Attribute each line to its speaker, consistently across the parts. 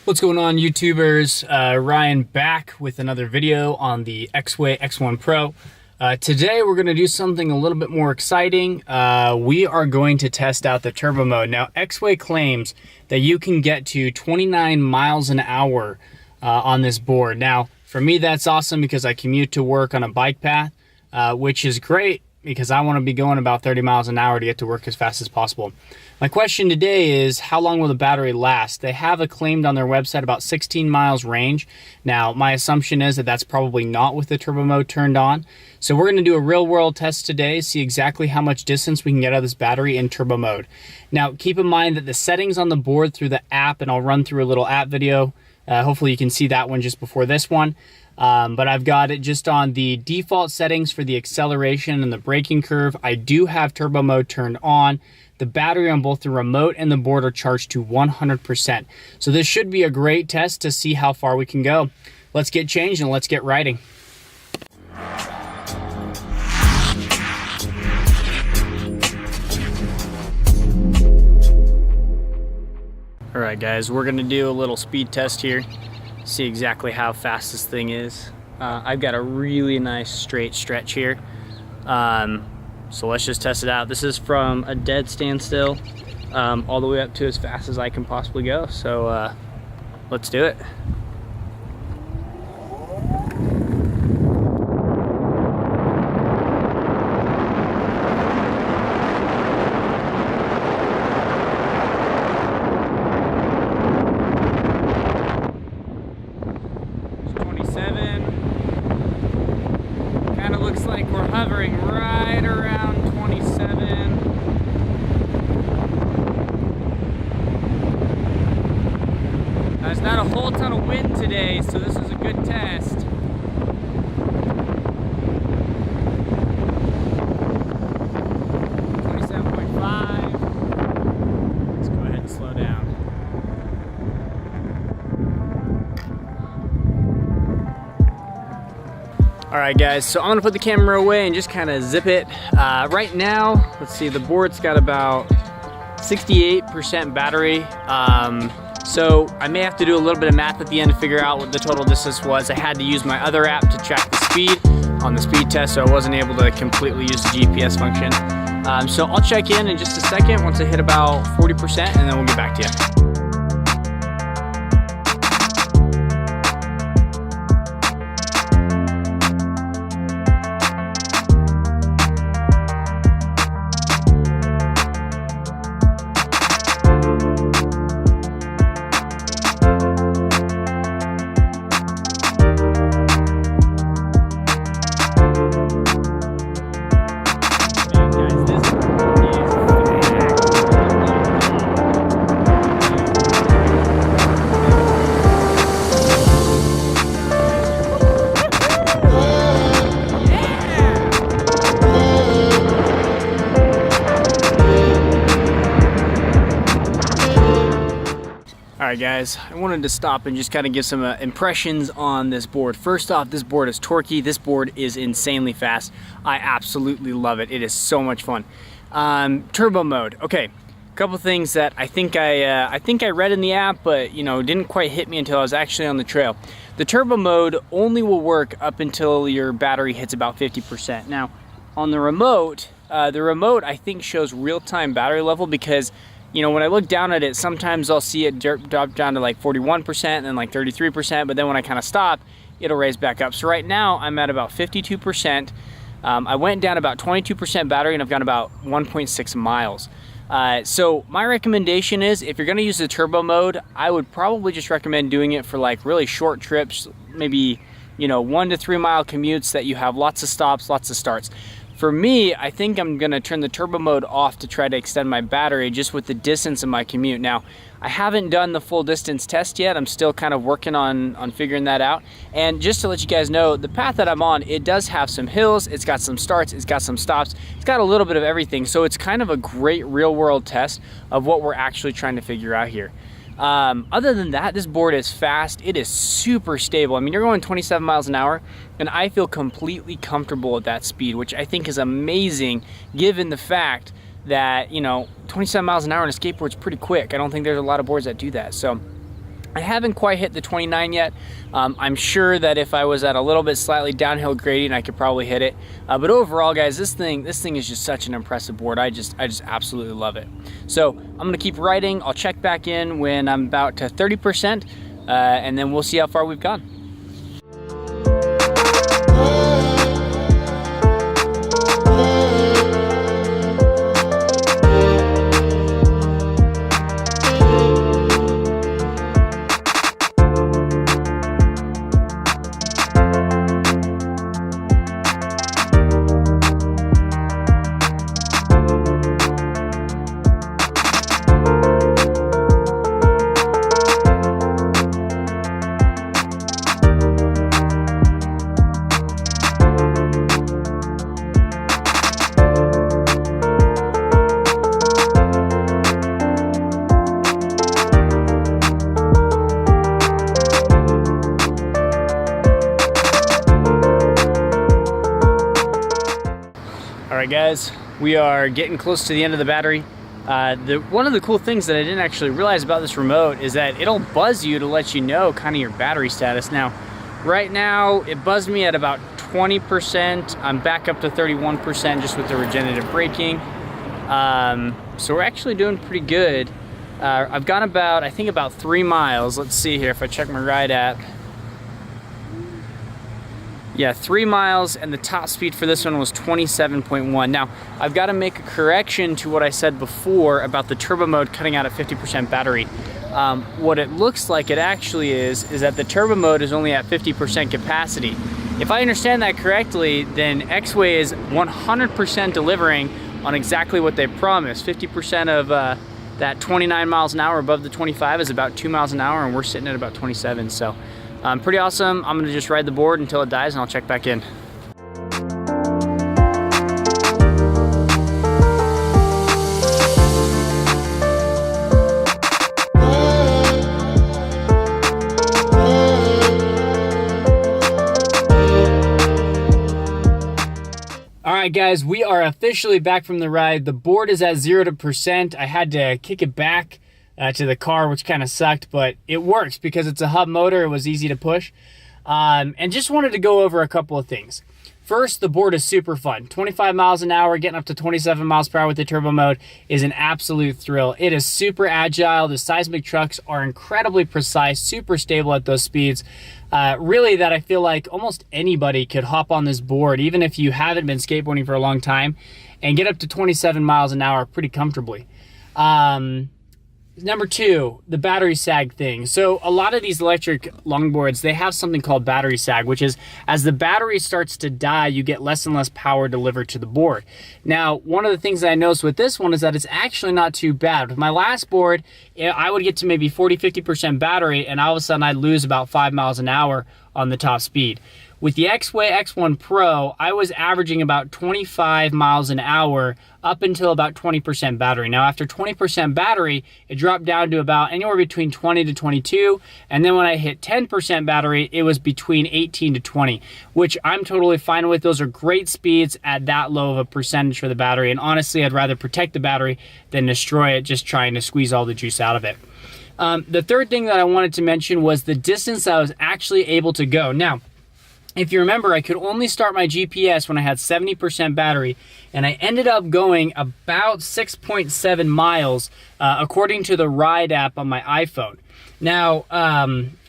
Speaker 1: What's going on, YouTubers? Ryan back with another video on the Exway X1 Pro. Today we're going to do something a little bit more exciting. We are going to test out the turbo mode. Now, Exway claims that you can get to 29 miles an hour on this board. Now, for me, that's awesome because I commute to work on a bike path, which is great because I want to be going about 30 miles an hour to get to work as fast as possible. My question today is, how long will the battery last? They have claimed on their website about 16 miles range. Now, my assumption is that that's probably not with the turbo mode turned on. So we're going to do a real world test today, see exactly how much distance we can get out of this battery in turbo mode. Now, keep in mind that the settings on the board through the app, and I'll run through a little app video. Hopefully you can see that one just before this one. But I've got it just on the default settings for the acceleration and the braking curve. I do have turbo mode turned on. The battery on both the remote and the board are charged to 100%. So this should be a great test to see how far we can go. Let's get changed and let's get riding. All right, guys, we're gonna do a little speed test here. See exactly how fast this thing is. I've got a really nice straight stretch here. So let's just test it out. This is from a dead standstill all the way up to as fast as I can possibly go. So let's do it. Kind of looks like we're hovering right around 27. There's not a whole ton of wind today, so this is a good test. Let's go ahead and slow down. All right, guys, so I'm gonna put the camera away and just kind of zip it. Right now, let's see, the board's got about 68% battery. So I may have to do a little bit of math at the end to figure out what the total distance was. I had to use my other app to track the speed on the speed test, so I wasn't able to completely use the GPS function. So I'll check in just a second once I hit about 40%, and then we'll get back to you. All right, guys, I wanted to stop and just kind of give some impressions on this board. First off, this board is torquey. This board is insanely fast. I absolutely love it. It is so much fun. Turbo mode. Okay, a couple things that I think I read in the app, but didn't quite hit me until I was actually on the trail. The turbo mode only will work up until your battery hits about 50%. Now, on the remote I think shows real-time battery level because when I look down at it, sometimes I'll see it drop down to like 41% and then like 33%, but then when I kind of stop, it'll raise back up. So right now I'm at about 52%. I went down about 22% battery and I've gone about 1.6 miles. So my recommendation is, if you're gonna use the turbo mode, I would probably just recommend doing it for like really short trips, maybe 1 to 3 mile commutes that you have lots of stops, lots of starts. For me, I think I'm gonna turn the turbo mode off to try to extend my battery just with the distance of my commute. Now, I haven't done the full distance test yet. I'm still kind of working on figuring that out. And just to let you guys know, the path that I'm on, it does have some hills, it's got some starts, it's got some stops, it's got a little bit of everything. So it's kind of a great real world test of what we're actually trying to figure out here. Other than that, this board is fast. It is super stable. I mean, you're going 27 miles an hour, and I feel completely comfortable at that speed, which I think is amazing given the fact that, you know, 27 miles an hour on a skateboard is pretty quick. I don't think there's a lot of boards that do that. So I haven't quite hit the 29 yet. I'm sure that if I was at a little bit slightly downhill gradient, I could probably hit it. But overall, guys, this thing is just such an impressive board. I just absolutely love it. So I'm gonna keep riding. I'll check back in when I'm about to 30%, and then we'll see how far we've gone. All right, guys, we are getting close to the end of the battery. One of the cool things that I didn't actually realize about this remote is that it'll buzz you to let you know kind of your battery status. Now, right now, it buzzed me at about 20%. I'm back up to 31% just with the regenerative braking. So we're actually doing pretty good. I've gone about, I think about 3 miles. Let's see here if I check my ride app. Yeah, 3 miles, and the top speed for this one was 27.1. Now, I've got to make a correction to what I said before about the turbo mode cutting out at 50% battery. What it looks like it actually is that the turbo mode is only at 50% capacity. If I understand that correctly, then Exway is 100% delivering on exactly what they promised. 50% of that 29 miles an hour above the 25 is about 2 miles an hour, and we're sitting at about 27, so. Pretty awesome. I'm gonna just ride the board until it dies and I'll check back in. All right, guys, we are officially back from the ride. The board is at 0%. I had to kick it back to the car, which kind of sucked, but it works because it's a hub motor. It was easy to push. And just wanted to go over a couple of things. First, the board is super fun. 25 miles an hour, getting up to 27 miles per hour with the turbo mode is an absolute thrill. It is super agile. The seismic trucks are incredibly precise, super stable at those speeds. Really that I feel like almost anybody could hop on this board, even if you haven't been skateboarding for a long time, and get up to 27 miles an hour pretty comfortably. Number two, the battery sag thing. So a lot of these electric longboards, they have something called battery sag, which is as the battery starts to die, you get less and less power delivered to the board. Now, one of the things that I noticed with this one is that it's actually not too bad. With my last board, I would get to maybe 40-50% battery, and all of a sudden I'd lose about 5 miles an hour on the top speed. With the Exway X1 Pro, I was averaging about 25 miles an hour up until about 20% battery. Now, after 20% battery, it dropped down to about anywhere between 20 to 22. And then when I hit 10% battery, it was between 18 to 20, which I'm totally fine with. Those are great speeds at that low of a percentage for the battery. And honestly, I'd rather protect the battery than destroy it, just trying to squeeze all the juice out of it. The third thing that I wanted to mention was the distance I was actually able to go. Now, if you remember, I could only start my GPS when I had 70% battery, and I ended up going about 6.7 miles, according to the Riot app on my iPhone. Now,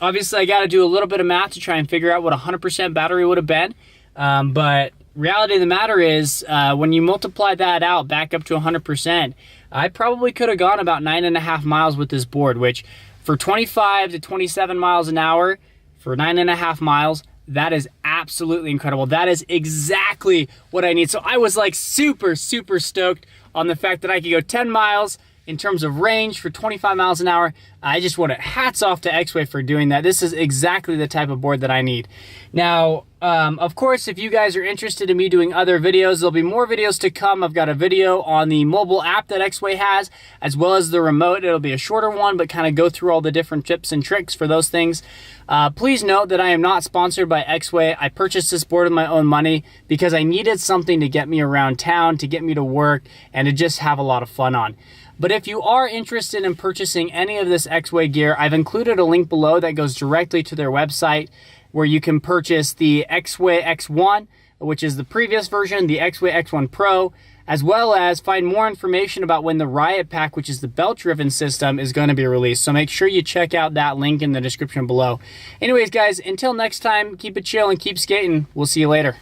Speaker 1: obviously I got to do a little bit of math to try and figure out what 100% battery would have been, but reality of the matter is, when you multiply that out back up to 100%, I probably could have gone about 9.5 miles with this board, which for 25 to 27 miles an hour, for 9.5 miles, that is absolutely incredible. That is exactly what I need. So I was like super, super stoked on the fact that I could go 10 miles in terms of range for 25 miles an hour. I just want to hats off to Exway for doing that. This is exactly the type of board that I need. Now, of course, if you guys are interested in me doing other videos, there'll be more videos to come. I've got a video on the mobile app that Exway has, as well as the remote. It'll be a shorter one, but kind of go through all the different tips and tricks for those things. Please note that I am not sponsored by Exway. I purchased this board with my own money because I needed something to get me around town, to get me to work, and to just have a lot of fun on. But if you are interested in purchasing any of this Exway gear, I've included a link below that goes directly to their website where you can purchase the Exway X1, which is the previous version, the Exway X1 Pro, as well as find more information about when the Riot Pack, which is the belt-driven system, is going to be released. So make sure you check out that link in the description below. Anyways, guys, until next time, keep it chill and keep skating. We'll see you later.